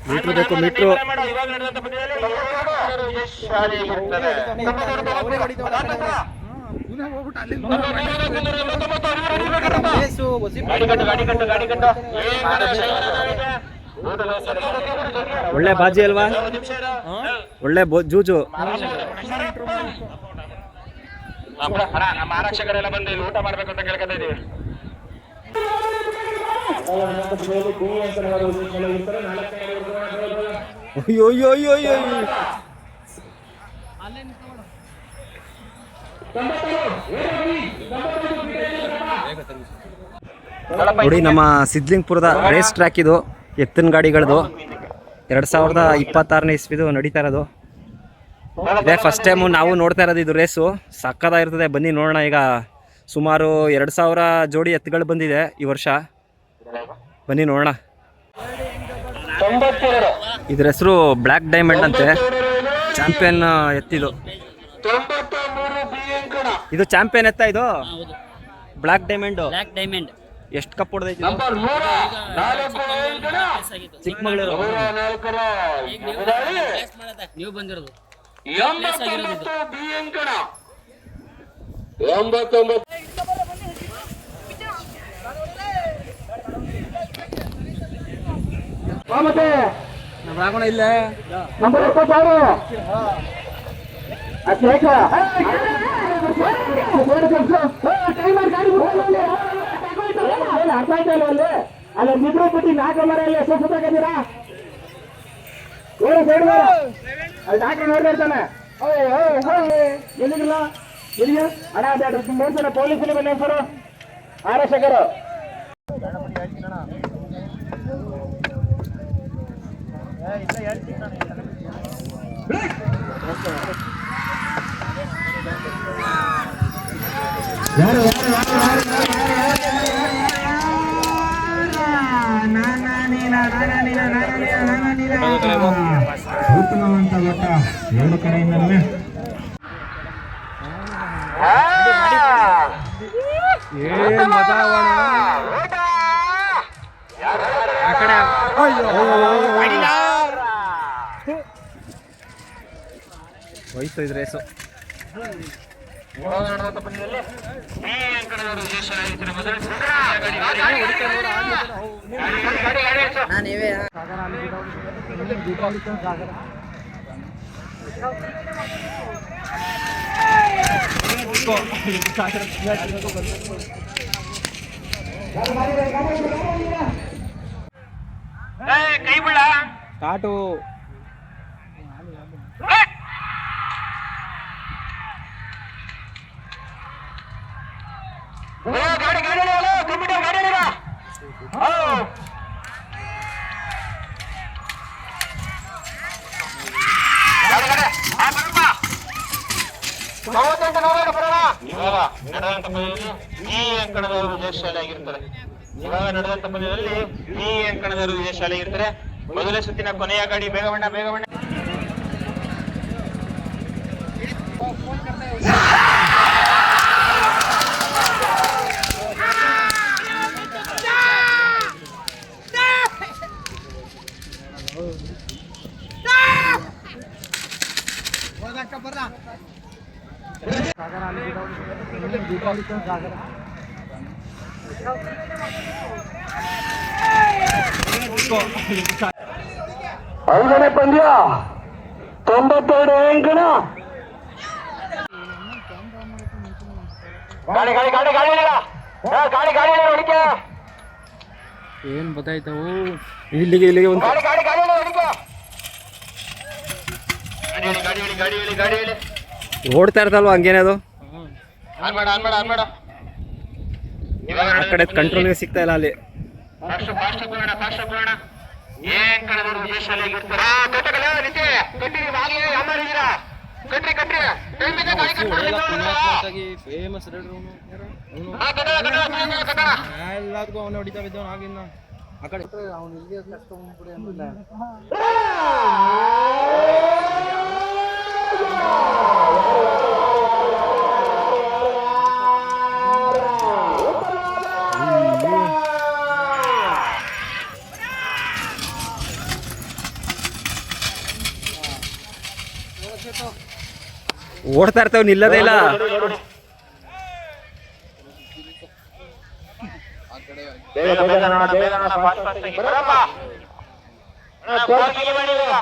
Metre ಬೇಕು metre. ಒಳ್ಳೆ ಬಾಜಿ ಅಲ್ವಾ, ಒಳ್ಳೆ ಜೂಜು. ನಮ್ಮ ಆರಕ್ಷಕರೆಲ್ಲ ಬಂದು ಇಲ್ಲಿ ಊಟ ಮಾಡ್ಬೇಕು ಅಂತ ಕೇಳ್ಕೊತಾ ಇದೀವಿ. ನೋಡಿ ನಮ್ಮ ಸಿದ್ಲಿಂಗ್ಪುರದ ರೇಸ್ ಟ್ರ್ಯಾಕ್ ಇದು, ಎತ್ತಿನ ಗಾಡಿಗಳದು. 2026ನೇ ಇಸ್ವಿದು ನಡೀತಾ ಇರೋದು. ಇದೇ ಫಸ್ಟ್ ಟೈಮು ನಾವು ನೋಡ್ತಾ ಇರೋದು ಇದು ರೇಸು. ಸಕ್ಕತ್ತಾಗಿರ್ತದೆ, ಬನ್ನಿ ನೋಡೋಣ. ಈಗ ಸುಮಾರು 2000 ಜೋಡಿ ಎತ್ತುಗಳು ಬಂದಿದೆ ಈ ವರ್ಷ, ಬನ್ನಿ ನೋಡೋಣ. ಇದ್ರ ಹೆಸರು ಬ್ಲ್ಯಾಕ್ ಡೈಮಂಡ್ ಅಂತೆ, ಚಾಂಪಿಯನ್ ಎತ್ತಿದು. ಇದು ಚಾಂಪಿಯನ್ ಎತ್ತ, ಇದು ಬ್ಲ್ಯಾಕ್ ಡೈಮಂಡ್. ಎಷ್ಟು ಕಪ್ ಹೊಡೆದೈತಿ? ಚಿಕ್ಕಮಗಳೂರು ನೀವು ಬಂದಿರೋದು. ರಾಗೋಣ ಇಲ್ಲ ನಂಬರ್ 26 ಅರ್ಥ ಆಯ್ತಾ ಇಲ್ಲ ಅಲ್ಲಿ ಅಲ್ಲಿ ನಿಬ್ರು ಬಿಟ್ಟು 4 ಮರಲ್ಲಿ ಸುತ್ತಾಗಿದ್ದೀರಾ? ಅಲ್ಲಿ ಡಾಕ್ಟರ್ ನೋಡ್ತಾ ಇರ್ತಾನೆ. ಎಲ್ಲಿಗಿಲ್ಲ ಎಲ್ಲಿಗೆ ಅಣ್ಣ ಅದೇ ಮೂರ್ಸಲ ಪೊಲೀಸಲ್ಲಿ ಬನ್ನಿ ಸರ್, ಆರಕ್ಷಕರು. ಉತ್ತಮವಂತ ಓಟ 2 ಕಡೆಯಿಂದಲೇ. ಹೋಯ್ತು ಇದು ರೇಸು. ಕೈ ಬಿಡ ಕಾಟು ಗಾಡಿ ಈ ಅಂಕಣದವರು ವಿಜಯಶಾಲಿಯಾಗಿರ್ತಾರೆ. ಇವಾಗ ನಡೆದಂತ ಪಂದ್ಯದಲ್ಲಿ ಈ ಅಂಕಣದವರು ವಿಜಯಶಾಲಿಯಾಗಿರ್ತಾರೆ. ಮೊದಲನೇ ಸುತ್ತಿನ ಕೊನೆಯ ಗಾಡಿ ಬೇಗವಣ್ಣ ಬೇಗವಣ್ಣ. ಐದನೇ ಪಂದ್ಯ 92 ಅಂಕಣ. ಗಾಡಿ ಗಾಡಿ ಗಾಡಿ ಗಾಡಿ ಗಾಡಿ ಗಾಡಿ ಹೊಡಿಕೆ ಏನ್ ಬತ್ತಾಯ್ತವು ಇಲ್ಲಿಗೆ ಇಲ್ಲಿಗೆ ಒಂದು ಗಾಡಿ ಗಾಡಿ ಗಾಡಿ ಹೊಡಿಕೆ ಗಾಡಿ ಹೇಳಿ ಗಾಡಿ ಹೇಳಿ ಗಾಡಿ ಹೇಳಿ ಓಡ್ತಾ ಇರ್ತಲ್ವ ಹಂಗೇನೆ ಅದು. ಆನ್ ಮಾಡ ಆನ್ ಮಾಡ ಆನ್ ಮಾಡ. ಆ ಕಡೆ ಕಂಟ್ರೋಲ್ಗೆ ಸಿಗ್ತಾ ಇಲ್ಲ ಅಲ್ಲಿ. ಫಾಸ್ಟ್ ಹೋಗೋಣ. ಏನ್ ಕಳೆದ್ರು ವಿಜಯಶಾಲಿಯಾಗಿರ್ತಾರೆ. ಕಟ್ಟಗಲ ನಿಂತೆ ಕಟ್ಟಿ ಬಾಗಿ ಯಾಮಾರಿದ್ದೀರಾ ಕಟ್ರಿ ಕಟ್ರಿ ಟೈಮ್ ಇದೆ ಗಾಡಿ ಕಟ್ಟಿ ಫೇಮಸ್ ರೈಡರ್ ಎಲ್ಲದಕ್ಕೂ ಅವನು ಹೊಡಿತಾ ಬಿದ್ದವನು ಆಗಿನ್ನ ಆ ಕಡೆ ಅವನು ಇಲ್ಲಿಗೆ ಕಷ್ಟಪಡಿ ಅಂತಿಲ್ಲ. ಓಡ್ತಾ ಇರ್ತೇವೆ, ನಿಲ್ಲದೇ ಇಲ್ಲ. ಬೇಗ ಬೇಗ ನೋಡೋಣ, ಬೇಗ ನೋಡೋಣ, ಫಾಸ್ಟ್ ಫಾಸ್ಟ್ ಆಗಿ ಬರಪ್ಪ. ಅಣ್ಣ, ಗೋಲ್ ಕಿಲಿ ಮಾಡಿ ಈಗ.